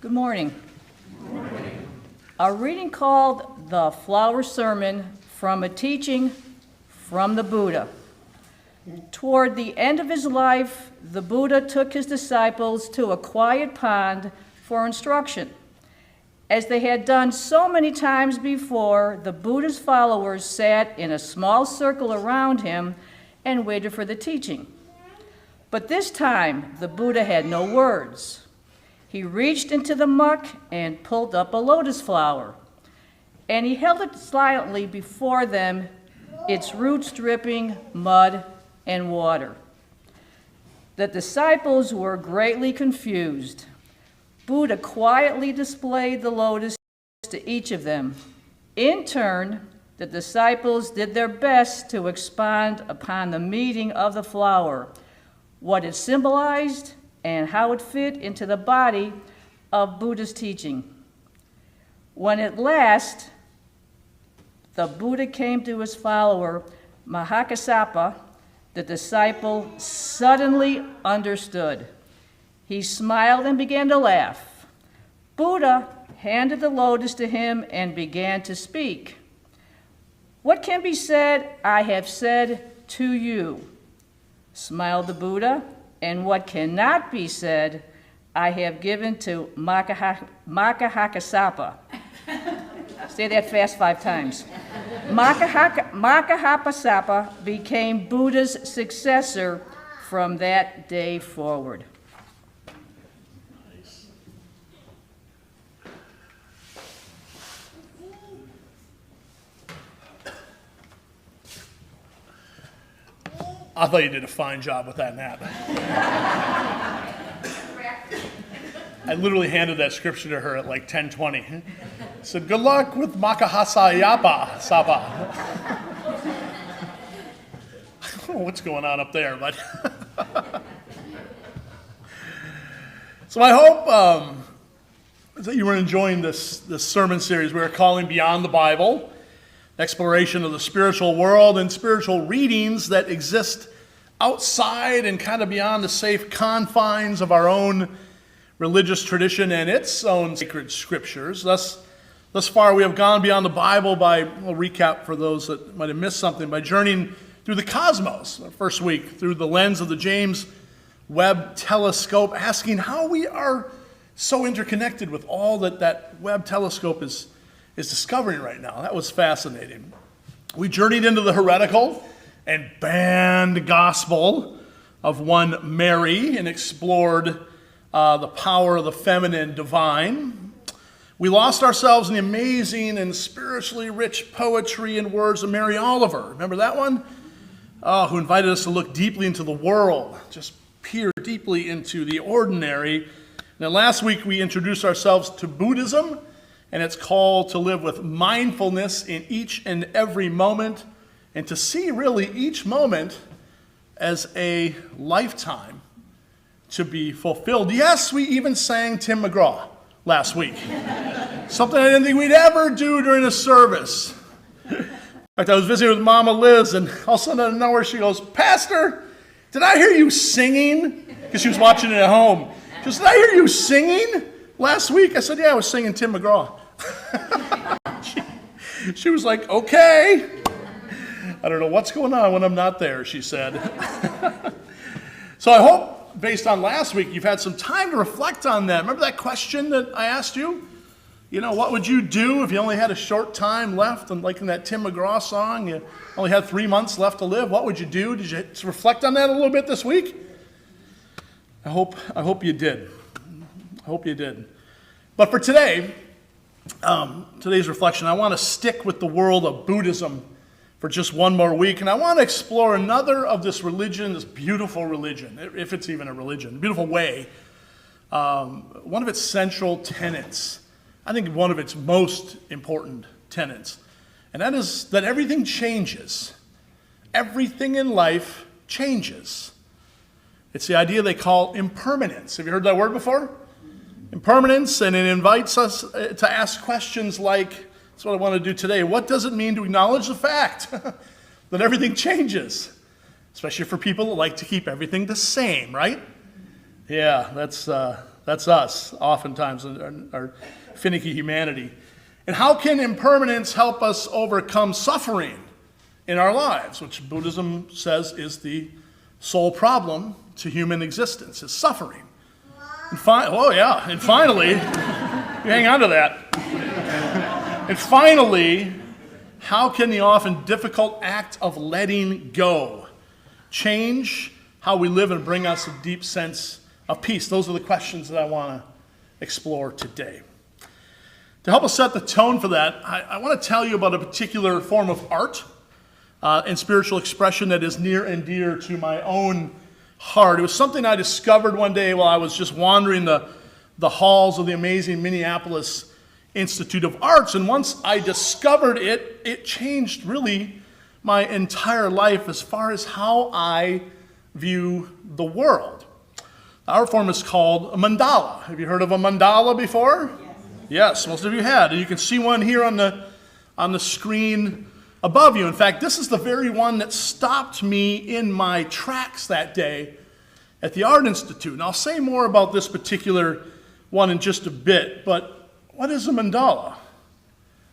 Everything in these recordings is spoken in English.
Good morning. A reading called The Flower Sermon from a Teaching from the Buddha. Toward the end of his life, the Buddha took his disciples to a quiet pond for instruction. As they had done so many times before, the Buddha's followers sat in a small circle around him and waited for the teaching. But this time, the Buddha had no words. He reached into the muck and pulled up a lotus flower, and he held it silently before them, its roots dripping mud and water. The disciples were greatly confused. Buddha quietly displayed the lotus to each of them. In turn, the disciples did their best to expound upon the meaning of the flower, what it symbolized, and how it fit into the body of Buddha's teaching. When at last the Buddha came to his follower, Mahakassapa, the disciple suddenly understood. He smiled and began to laugh. Buddha handed the lotus to him and began to speak. "What can be said, I have said to you," smiled the Buddha. "And what cannot be said, I have given to Mahakassapa." Say that fast 5 times. Mahakassapa became Buddha's successor from that day forward. Nice. I thought you did a fine job with that nap. I literally handed that scripture to her at like 10:20. Said, "Good luck with Mahakassapa, Sapa." I don't know what's going on up there, but so I hope that you were enjoying this sermon series we are calling Beyond the Bible, exploration of the spiritual world and spiritual readings that exist outside and kind of beyond the safe confines of our own religious tradition and its own sacred scriptures. Thus far, we have gone beyond the Bible by, we'll recap for those that might have missed something, by journeying through the cosmos, our first week, through the lens of the James Webb Telescope, asking how we are so interconnected with all that Webb Telescope is discovering right now. That was fascinating. We journeyed into the heretical and banned gospel of one Mary and explored the power of the feminine divine. We lost ourselves in the amazing and spiritually rich poetry and words of Mary Oliver. Remember that one? Who invited us to look deeply into the world, just peer deeply into the ordinary. And then last week we introduced ourselves to Buddhism and its call to live with mindfulness in each and every moment and to see really each moment as a lifetime to be fulfilled. Yes, we even sang Tim McGraw last week. Something I didn't think we'd ever do during a service. In fact, I was visiting with Mama Liz, and all of a sudden out of nowhere she goes, "Pastor, did I hear you singing?" Because she was watching it at home. She goes, "Did I hear you singing last week?" I said, "Yeah, I was singing Tim McGraw." She was like, "Okay. I don't know what's going on when I'm not there," she said. So I hope, based on last week, you've had some time to reflect on that. Remember that question that I asked you? You know, what would you do if you only had a short time left? And like in that Tim McGraw song, you only had 3 months left to live. What would you do? Did you reflect on that a little bit this week? I hope you did. I hope you did. But for today, today's reflection, I want to stick with the world of Buddhism for just one more week, and I want to explore another of this religion, this beautiful religion, if it's even a religion, beautiful way. One of its central tenets, I think one of its most important tenets, and that is that everything changes. Everything in life changes. It's the idea they call impermanence. Have you heard that word before? Impermanence, and it invites us to ask questions like, that's what I want to do today. What does it mean to acknowledge the fact that everything changes? Especially for people that like to keep everything the same, right? Yeah, that's That's us, oftentimes, in our finicky humanity. And how can impermanence help us overcome suffering in our lives, which Buddhism says is the sole problem to human existence, is suffering. And finally, you hang on to that. And finally, how can the often difficult act of letting go change how we live and bring us a deep sense of peace? Those are the questions that I want to explore today. To help us set the tone for that, I want to tell you about a particular form of art and spiritual expression that is near and dear to my own heart. It was something I discovered one day while I was just wandering the halls of the amazing Minneapolis Institute of Arts, and once I discovered it, it changed really my entire life as far as how I view the world. The art form is called a mandala. Have you heard of a mandala before? Yes, most of you had. And you can see one here on the screen above you. In fact, this is the very one that stopped me in my tracks that day at the Art Institute. And I'll say more about this particular one in just a bit, but what is a mandala?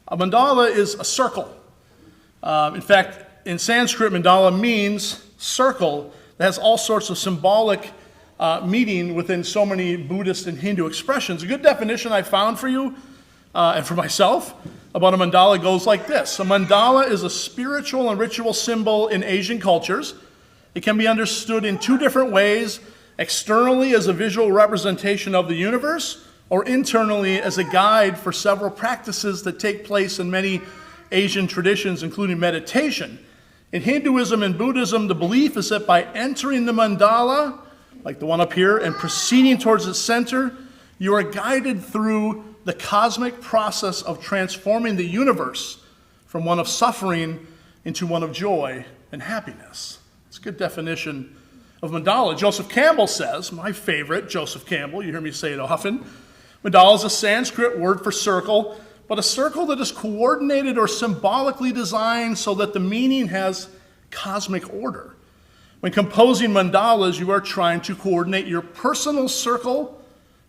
A mandala is a circle. In fact, in Sanskrit, mandala means circle that has all sorts of symbolic meaning within so many Buddhist and Hindu expressions. A good definition I found for you and for myself about a mandala goes like this. A mandala is a spiritual and ritual symbol in Asian cultures. It can be understood in two different ways: externally as a visual representation of the universe, or internally as a guide for several practices that take place in many Asian traditions, including meditation. In Hinduism and Buddhism, the belief is that by entering the mandala, like the one up here, and proceeding towards its center, you are guided through the cosmic process of transforming the universe from one of suffering into one of joy and happiness. It's a good definition of mandala. Joseph Campbell says, my favorite, Joseph Campbell, you hear me say it often, mandala is a Sanskrit word for circle, but a circle that is coordinated or symbolically designed so that the meaning has cosmic order. When composing mandalas, you are trying to coordinate your personal circle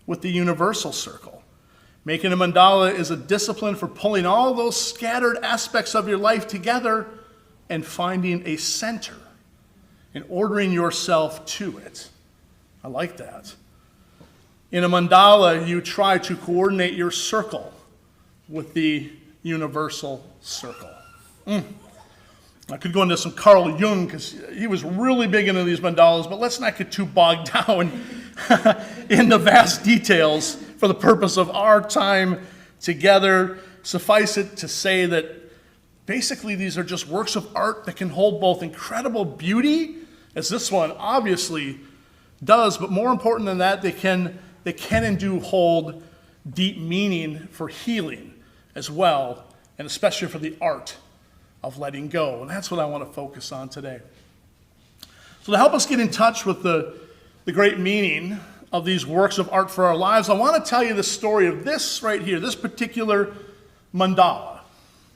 with the universal circle. Making a mandala is a discipline for pulling all those scattered aspects of your life together and finding a center and ordering yourself to it. I like that. In a mandala, you try to coordinate your circle with the universal circle. I could go into some Carl Jung because he was really big into these mandalas, but let's not get too bogged down in the vast details for the purpose of our time together. Suffice it to say that basically these are just works of art that can hold both incredible beauty, as this one obviously does, but more important than that, they can and do hold deep meaning for healing as well, and especially for the art of letting go. And that's what I want to focus on today. So to help us get in touch with the great meaning of these works of art for our lives, I want to tell you the story of this right here, this particular mandala.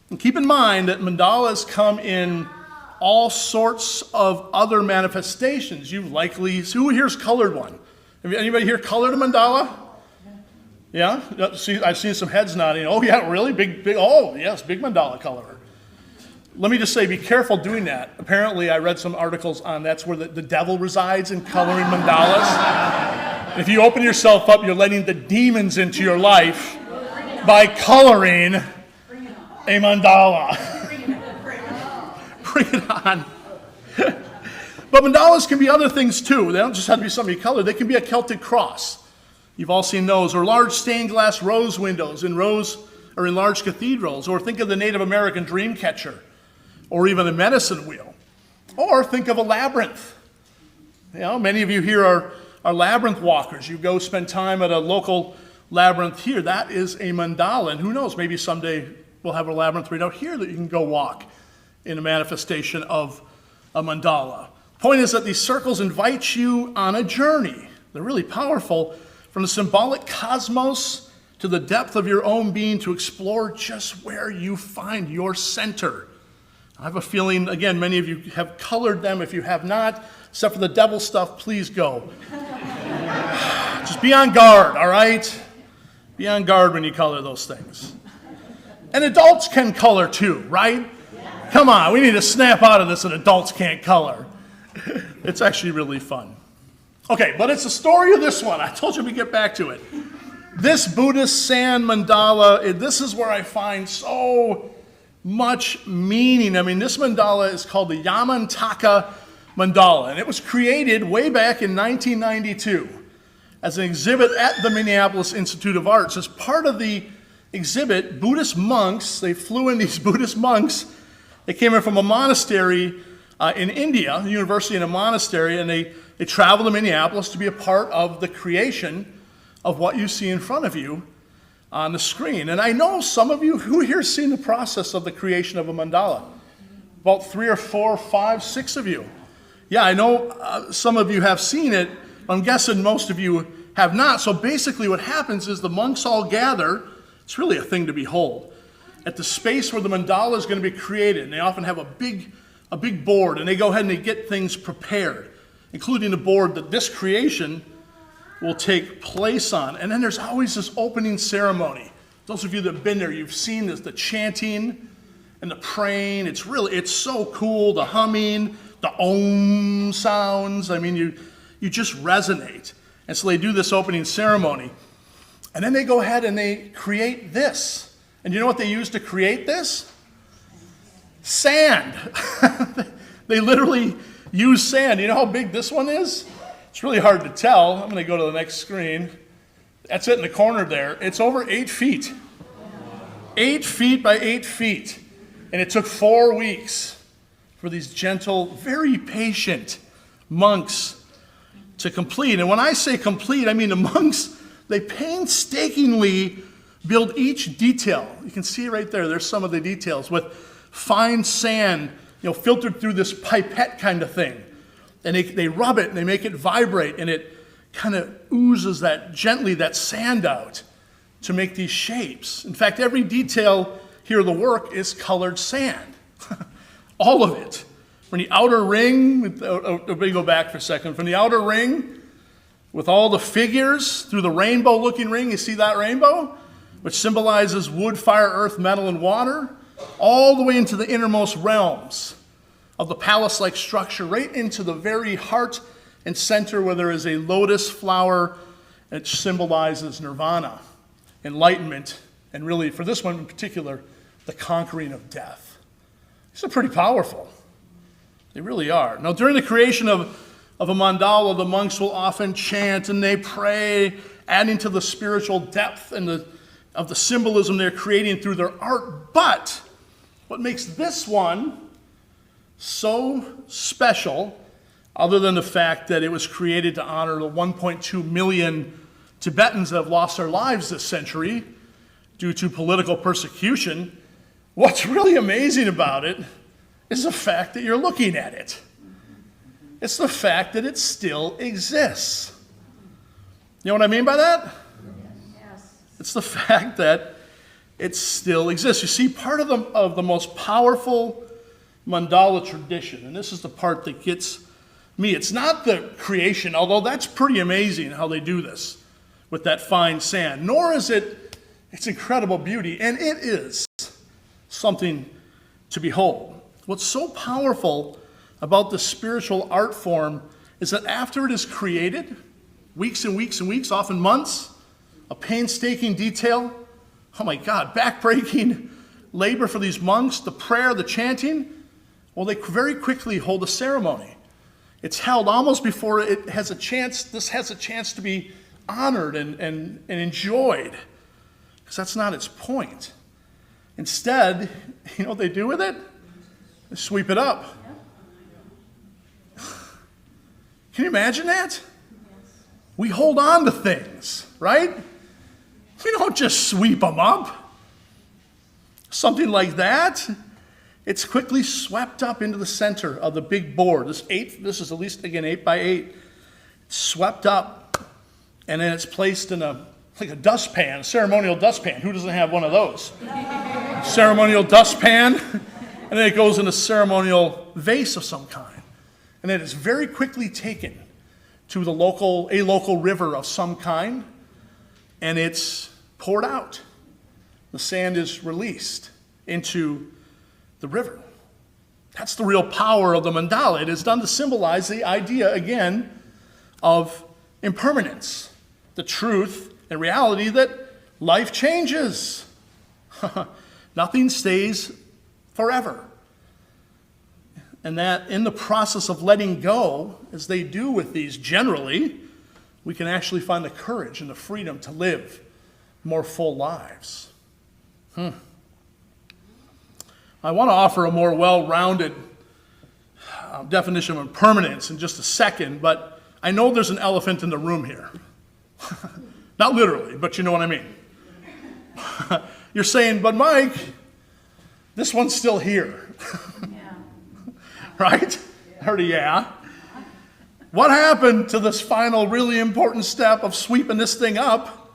And keep in mind that mandalas come in all sorts of other manifestations. You've likely, who here's colored one? Anybody here colored a mandala? Yeah? See, I've seen some heads nodding. Oh yeah, really? Big, oh yes, big mandala colorer. Let me just say, be careful doing that. Apparently, I read some articles on that's where the devil resides in coloring mandalas. If you open yourself up, you're letting the demons into your life by coloring a mandala. Bring it on. But mandalas can be other things too. They don't just have to be something you color. They can be a Celtic cross. You've all seen those. Or large stained glass rose windows in large cathedrals. Or think of the Native American dream catcher. Or even a medicine wheel. Or think of a labyrinth. You know, many of you here are labyrinth walkers. You go spend time at a local labyrinth here. That is a mandala. And who knows, maybe someday we'll have a labyrinth right out here that you can go walk in a manifestation of a mandala. Point is that these circles invite you on a journey. They're really powerful, from the symbolic cosmos to the depth of your own being, to explore just where you find your center. I have a feeling, again, many of you have colored them. If you have not, except for the devil stuff, please go. Just be on guard, all right? Be on guard when you color those things. And adults can color too, right? Come on, we need to snap out of this that adults can't color. It's actually really fun. Okay, but it's the story of this one. I told you we'd get back to it. This Buddhist sand mandala, this is where I find so much meaning. I mean, this mandala is called the Yamantaka Mandala, and it was created way back in 1992 as an exhibit at the Minneapolis Institute of Arts. As part of the exhibit, Buddhist monks, they flew in these Buddhist monks. They came in from a monastery in India, a university in a monastery, and they traveled to Minneapolis to be a part of the creation of what you see in front of you on the screen. And I know some of you who here seen the process of the creation of a mandala. About 3 or 4, 5, 6 of you. Yeah, I know some of you have seen it. I'm guessing most of you have not. So basically what happens is the monks all gather. It's really a thing to behold. At the space where the mandala is going to be created. And they often have a big board. And they go ahead and they get things prepared, including the board that this creation will take place on. And then there's always this opening ceremony. Those of you that have been there, you've seen this, the chanting and the praying. It's so cool. The humming, the om sounds. I mean, you just resonate. And so they do this opening ceremony. And then they go ahead and they create this. And you know what they use to create this? Sand. They literally use sand. You know how big this one is? It's really hard to tell. I'm going to go to the next screen. That's it in the corner there. It's over 8 feet. 8 feet by 8 feet. And it took 4 weeks for these gentle, very patient monks to complete. And when I say complete, I mean the monks, they painstakingly build each detail. You can see right there, there's some of the details with fine sand, filtered through this pipette kind of thing. And they rub it and they make it vibrate, and it kind of oozes that sand out to make these shapes. In fact, every detail here of the work is colored sand. All of it. From the outer ring, let me go back for a second. From the outer ring, with all the figures, through the rainbow-looking ring, you see that rainbow? Which symbolizes wood, fire, earth, metal, and water. All the way into the innermost realms of the palace-like structure, right into the very heart and center where there is a lotus flower that symbolizes nirvana, enlightenment, and really, for this one in particular, the conquering of death. These are pretty powerful. They really are. Now, during the creation of a mandala, the monks will often chant and they pray, adding to the spiritual depth and of the symbolism they're creating through their art. But what makes this one so special, other than the fact that it was created to honor the 1.2 million Tibetans that have lost their lives this century due to political persecution, what's really amazing about it is the fact that you're looking at it. It's the fact that it still exists. You know what I mean by that? Yes. It's the fact that it still exists. You see, part of the most powerful mandala tradition, and this is the part that gets me, it's not the creation, although that's pretty amazing how they do this with that fine sand, nor is it its incredible beauty, and it is something to behold. What's so powerful about the spiritual art form is that after it is created, weeks and weeks and weeks, often months, a painstaking detail, oh my God, backbreaking labor for these monks, the prayer, the chanting, well, they very quickly hold a ceremony. It's held almost before this has a chance to be honored and enjoyed, because that's not its point. Instead, you know what they do with it? They sweep it up. Can you imagine that? We hold on to things, right? We don't just sweep them up. Something like that, it's quickly swept up into the center of the big board. This is at least, again, 8 by 8. It's swept up, and then it's placed in a dustpan, a ceremonial dustpan. Who doesn't have one of those? Ceremonial dustpan, and then it goes in a ceremonial vase of some kind. And then it's very quickly taken, to a local river of some kind, and it's poured out. The sand is released into the river. That's the real power of the mandala. It is done to symbolize the idea, again, of impermanence, the truth and reality that life changes. Nothing stays forever. And that in the process of letting go, as they do with these generally, we can actually find the courage and the freedom to live more full lives. I want to offer a more well-rounded definition of impermanence in just a second, but I know there's an elephant in the room here. Not literally, but you know what I mean. You're saying, but Mike, this one's still here. Right? I heard a yeah. What happened to this final really important step of sweeping this thing up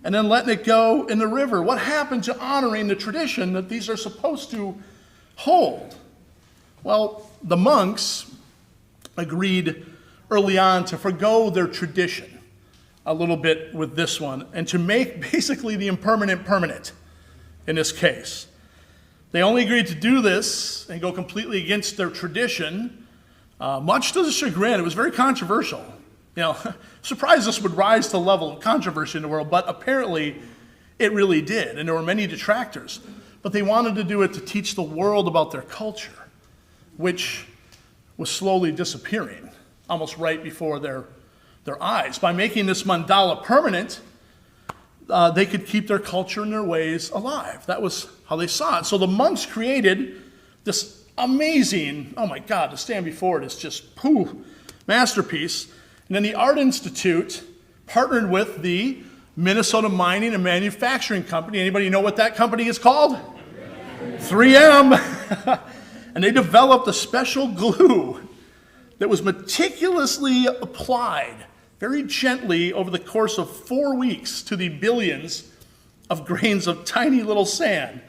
and then letting it go in the river? What happened to honoring the tradition that these are supposed to hold? Well, the monks agreed early on to forgo their tradition a little bit with this one and to make basically the impermanent permanent in this case. They only agreed to do this and go completely against their tradition, much to the chagrin. It was very controversial. You know, surprised this would rise to the level of controversy in the world, but apparently it really did, and there were many detractors. But they wanted to do it to teach the world about their culture, which was slowly disappearing, almost right before their eyes. By making this mandala permanent, they could keep their culture and their ways alive. That was how they saw it. So the monks created this amazing, oh my God, to stand before it is just, masterpiece. And then the Art Institute partnered with the Minnesota Mining and Manufacturing Company. Anybody know what that company is called? 3M. And they developed a special glue that was meticulously applied very gently over the course of 4 weeks to the billions of grains of tiny little sand.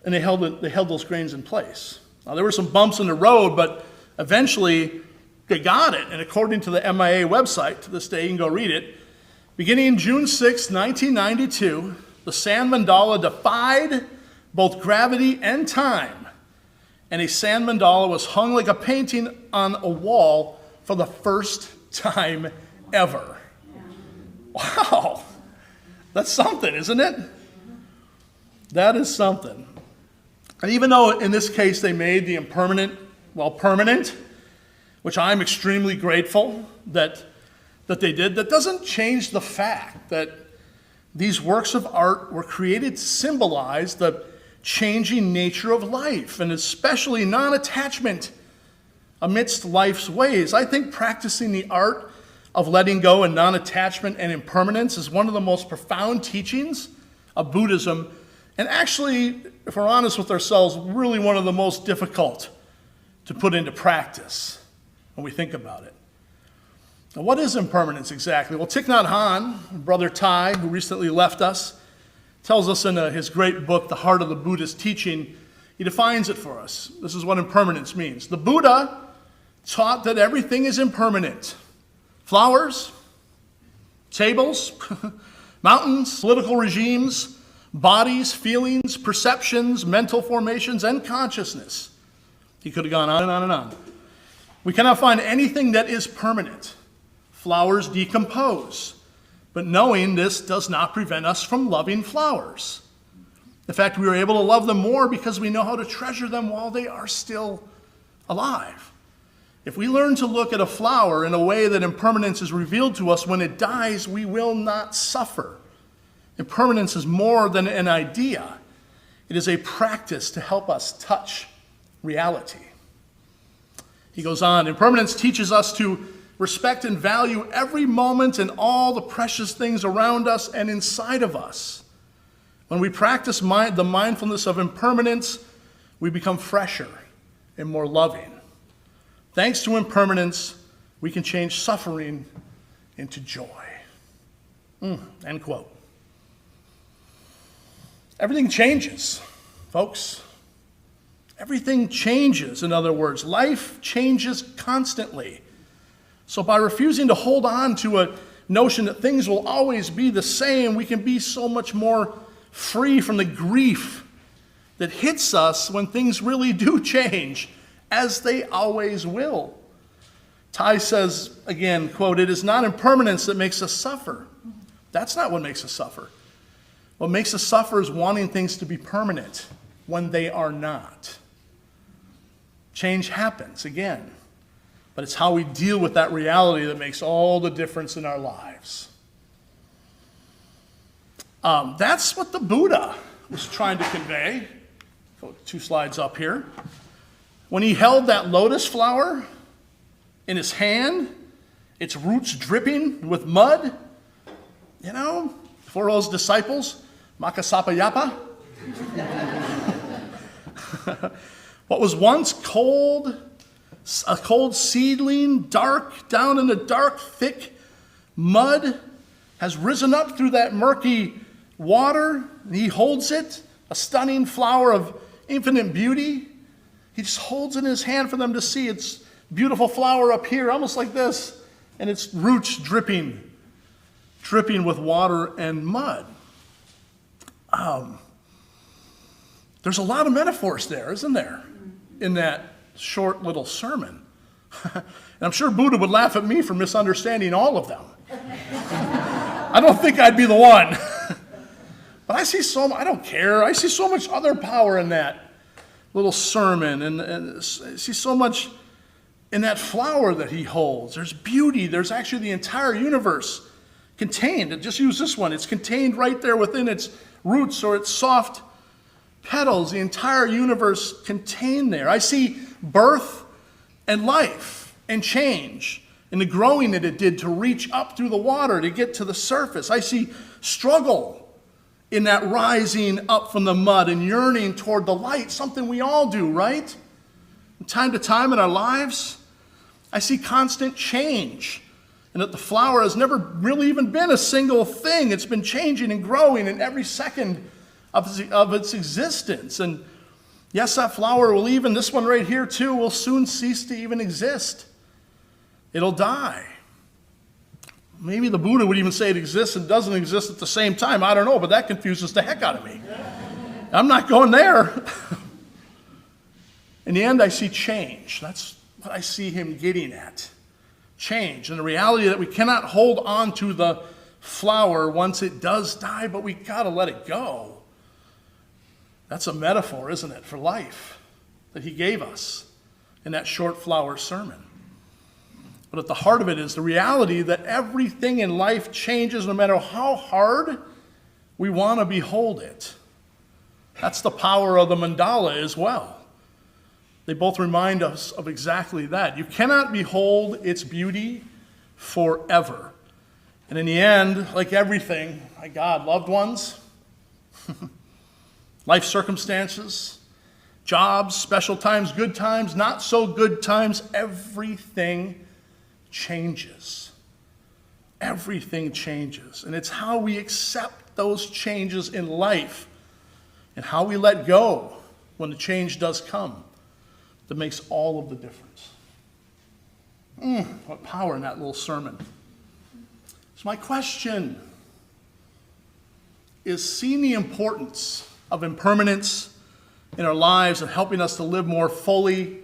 And they held those grains in place. Now, there were some bumps in the road, but eventually they got it. And according to the MIA website, to this day, you can go read it, beginning June 6, 1992, the sand mandala defied both gravity and time. And a sand mandala was hung like a painting on a wall for the first time ever. Wow. That's something, isn't it? That is something. And even though in this case they made the impermanent, permanent, which I'm extremely grateful that they did, that doesn't change the fact that these works of art were created to symbolize the changing nature of life, and especially non-attachment amidst life's ways. I think practicing the art of letting go and non-attachment and impermanence is one of the most profound teachings of Buddhism, and actually, if we're honest with ourselves, really one of the most difficult to put into practice when we think about it. Now, what is impermanence exactly? Well, Thich Nhat Hanh, Brother Thai, who recently left us, tells us in his great book, The Heart of the Buddhist Teaching, he defines it for us. This is what impermanence means. The Buddha taught that everything is impermanent. Flowers, tables, mountains, political regimes, bodies, feelings, perceptions, mental formations, and consciousness. He could have gone on and on and on. We cannot find anything that is permanent. Flowers decompose, but knowing this does not prevent us from loving flowers. In fact, we are able to love them more because we know how to treasure them while they are still alive. If we learn to look at a flower in a way that impermanence is revealed to us when it dies, we will not suffer. Impermanence is more than an idea. It is a practice to help us touch reality. He goes on, impermanence teaches us to respect and value every moment and all the precious things around us and inside of us. When we practice the mindfulness of impermanence, we become fresher and more loving. Thanks to impermanence, we can change suffering into joy. End quote. Everything changes, folks. Everything changes, in other words. Life changes constantly. So by refusing to hold on to a notion that things will always be the same, we can be so much more free from the grief that hits us when things really do change, as they always will. Ty says, again, quote, "It is not impermanence that makes us suffer." That's not what makes us suffer. What makes us suffer is wanting things to be permanent when they are not. Change happens, again. But it's how we deal with that reality that makes all the difference in our lives. That's what the Buddha was trying to convey. Go 2 slides up here. When he held that lotus flower in his hand, its roots dripping with mud, for those disciples, Makasapa what was once a cold seedling, dark, down in the dark, thick mud, has risen up through that murky water. He holds it, a stunning flower of infinite beauty. He just holds it in his hand for them to see. It's beautiful flower up here, almost like this, and its roots dripping with water and mud. There's a lot of metaphors there, isn't there, in that short little sermon? And I'm sure Buddha would laugh at me for misunderstanding all of them. I don't think I'd be the one. But I don't care. I see so much other power in that little sermon, and I see so much in that flower that he holds. There's beauty. There's actually the entire universe contained. Just use this one. It's contained right there within its roots or its soft petals. The entire universe contained there. I see birth and life and change in the growing that it did to reach up through the water to get to the surface. I see struggle in that rising up from the mud and yearning toward the light, something we all do, right? From time to time in our lives, I see constant change, and that the flower has never really even been a single thing. It's been changing and growing in every second of its existence. And yes, that flower will even, this one right here too, will soon cease to even exist. It'll die. Maybe the Buddha would even say it exists and doesn't exist at the same time. I don't know, but that confuses the heck out of me. I'm not going there. In the end, I see change. That's what I see him getting at. Change. And the reality that we cannot hold on to the flower once it does die, but we got to let it go. That's a metaphor, isn't it, for life that he gave us in that short flower sermon. But at the heart of it is the reality that everything in life changes no matter how hard we want to behold it. That's the power of the mandala as well. They both remind us of exactly that. You cannot behold its beauty forever. And in the end, like everything, my God, loved ones, life circumstances, jobs, special times, good times, not so good times, everything changes. Everything changes. And it's how we accept those changes in life and how we let go when the change does come that makes all of the difference. What power in that little sermon. So my question is, seeing the importance of impermanence in our lives and helping us to live more fully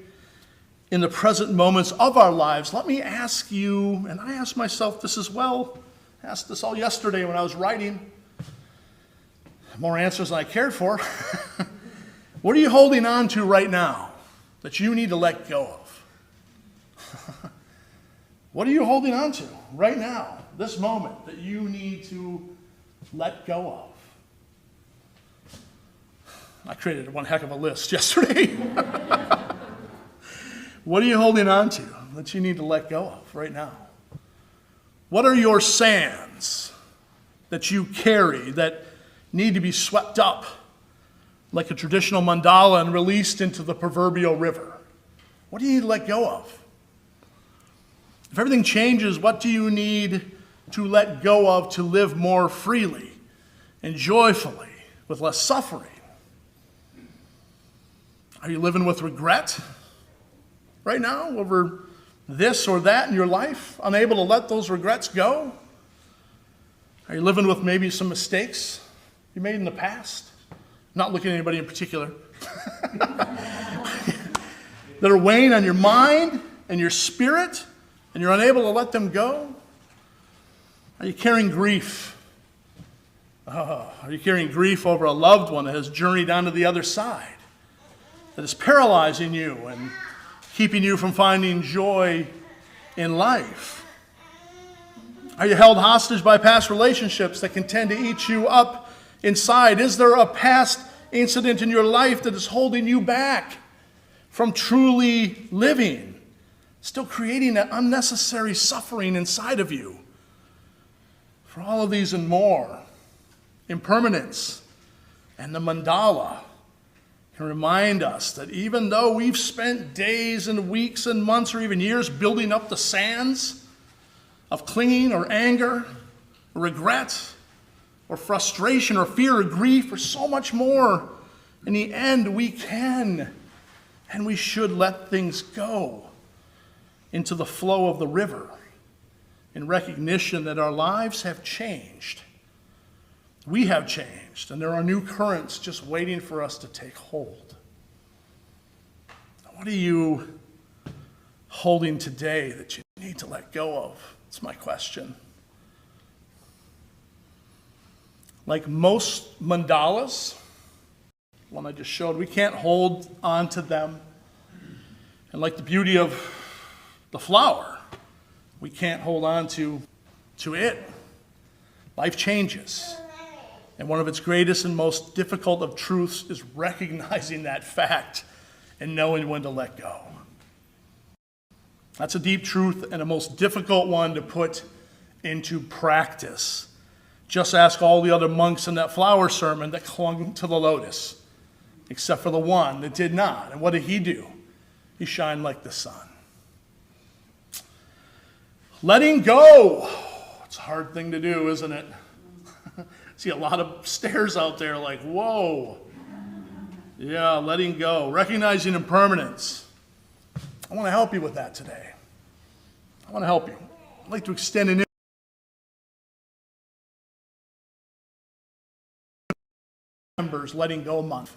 in the present moments of our lives, let me ask you, and I asked myself this as well, I asked this all yesterday when I was writing, more answers than I cared for. What are you holding on to right now that you need to let go of? What are you holding on to right now, this moment, that you need to let go of? I created one heck of a list yesterday. What are you holding on to that you need to let go of right now? What are your sands that you carry that need to be swept up like a traditional mandala and released into the proverbial river? What do you need to let go of? If everything changes, what do you need to let go of to live more freely and joyfully with less suffering? Are you living with regret right now over this or that in your life, unable to let those regrets go? Are you living with maybe some mistakes you made in the past? Not looking at anybody in particular. That are weighing on your mind and your spirit, and you're unable to let them go? Are you carrying grief? Are you carrying grief over a loved one that has journeyed on to the other side, that is paralyzing you and keeping you from finding joy in life? Are you held hostage by past relationships that can tend to eat you up inside? Is there a past incident in your life that is holding you back from truly living, still creating an unnecessary suffering inside of you? For all of these and more, impermanence and the mandala can remind us that even though we've spent days and weeks and months or even years building up the sands of clinging or anger or regret or frustration or fear or grief or so much more, in the end we can and we should let things go into the flow of the river in recognition that our lives have changed. We have changed, and there are new currents just waiting for us to take hold. What are you holding today that you need to let go of? That's my question. Like most mandalas, one I just showed, we can't hold on to them. And like the beauty of the flower, we can't hold on to it. Life changes. And one of its greatest and most difficult of truths is recognizing that fact and knowing when to let go. That's a deep truth and a most difficult one to put into practice. Just ask all the other monks in that flower sermon that clung to the lotus, except for the one that did not. And what did he do? He shined like the sun. Letting go. It's a hard thing to do, isn't it? See a lot of stares out there like, whoa. Yeah, letting go. Recognizing impermanence. I want to help you with that today. I want to help you. I'd like to extend an members letting go month.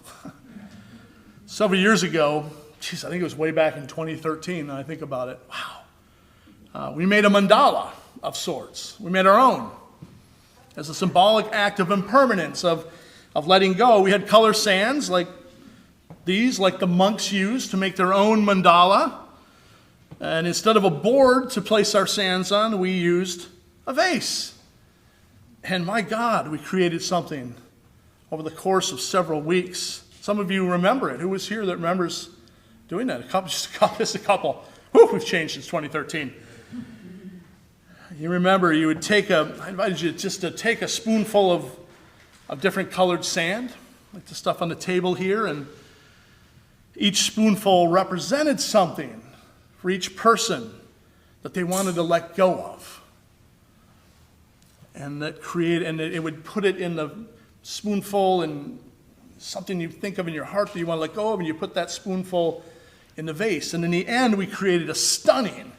Several years ago, I think it was way back in 2013, and I think about it, wow. We made a mandala of sorts. We made our own. As a symbolic act of impermanence, of letting go. We had color sands like these, like the monks used to make their own mandala. And instead of a board to place our sands on, we used a vase. And my God, we created something over the course of several weeks. Some of you remember it. Who was here that remembers doing that? Just a couple. Whew, we've changed since 2013. You remember I invited you just to take a spoonful of different colored sand, like the stuff on the table here, and each spoonful represented something for each person that they wanted to let go of. And it would put it in the spoonful and something you think of in your heart that you want to let go of, and you put that spoonful in the vase. And in the end, we created a stunning,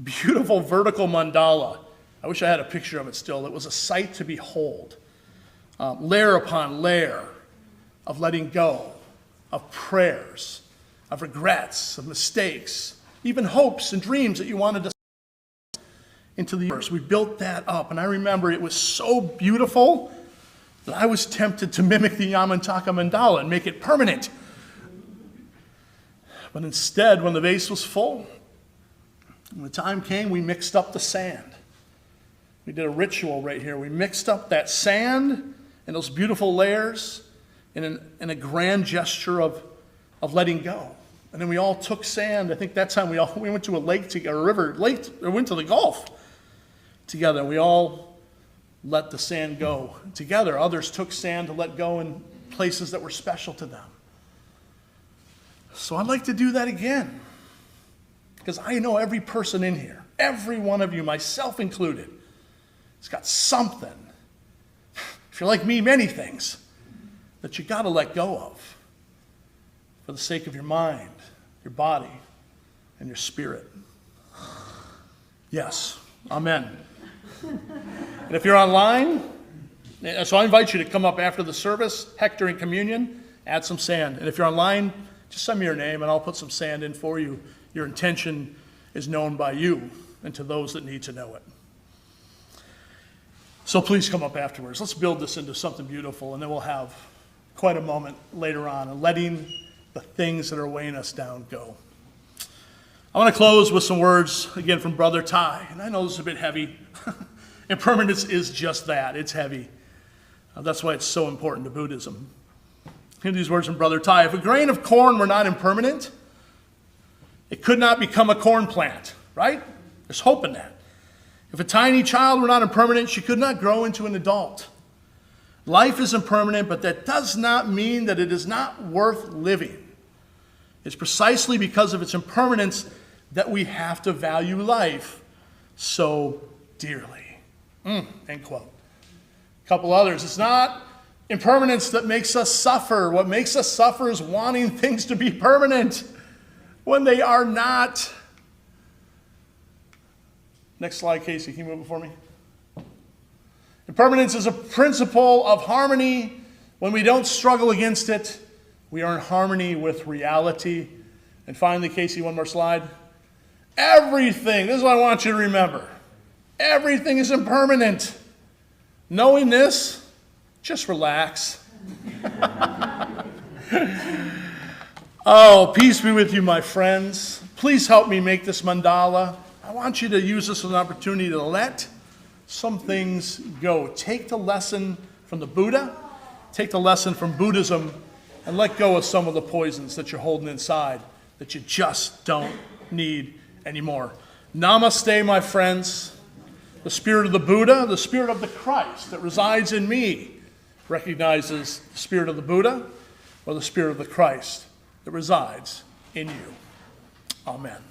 beautiful vertical mandala. I wish I had a picture of it still. It was a sight to behold. Layer upon layer of letting go, of prayers, of regrets, of mistakes, even hopes and dreams that you wanted to into the universe. We built that up, and I remember it was so beautiful that I was tempted to mimic the Yamantaka Mandala and make it permanent. But instead, when the vase was full, when the time came, we mixed up the sand. We did a ritual right here. We mixed up that sand and those beautiful layers in a grand gesture of letting go. And then we all took sand. I think that time we went to a lake together, a river, or went to the Gulf together. We all let the sand go together. Others took sand to let go in places that were special to them. So I'd like to do that again, because I know every person in here, every one of you, myself included, has got something, if you're like me, many things, that you got to let go of for the sake of your mind, your body, and your spirit. Yes. Amen. And if you're online, so I invite you to come up after the service, heck, during communion, add some sand. And if you're online, just send me your name and I'll put some sand in for you. Your intention is known by you and to those that need to know it. So please come up afterwards. Let's build this into something beautiful, and then we'll have quite a moment later on and letting the things that are weighing us down go. I want to close with some words, again, from Brother Ty. And I know this is a bit heavy. Impermanence is just that. It's heavy. That's why it's so important to Buddhism. Hear these words from Brother Ty. If a grain of corn were not impermanent, it could not become a corn plant, right? There's hope in that. If a tiny child were not impermanent, she could not grow into an adult. Life is impermanent, but that does not mean that it is not worth living. It's precisely because of its impermanence that we have to value life so dearly. End quote. A couple others. It's not impermanence that makes us suffer. What makes us suffer is wanting things to be permanent when they are not. Next slide, Casey. Can you move it for me? Impermanence is a principle of harmony. When we don't struggle against it, we are in harmony with reality. And finally, Casey, one more slide. Everything, this is what I want you to remember. Everything is impermanent. Knowing this, just relax. Oh, peace be with you, my friends. Please help me make this mandala. I want you to use this as an opportunity to let some things go. Take the lesson from the Buddha, take the lesson from Buddhism, and let go of some of the poisons that you're holding inside that you just don't need anymore. Namaste, my friends. The spirit of the Buddha, the spirit of the Christ that resides in me, recognizes the spirit of the Buddha or the spirit of the Christ that resides in you. Amen.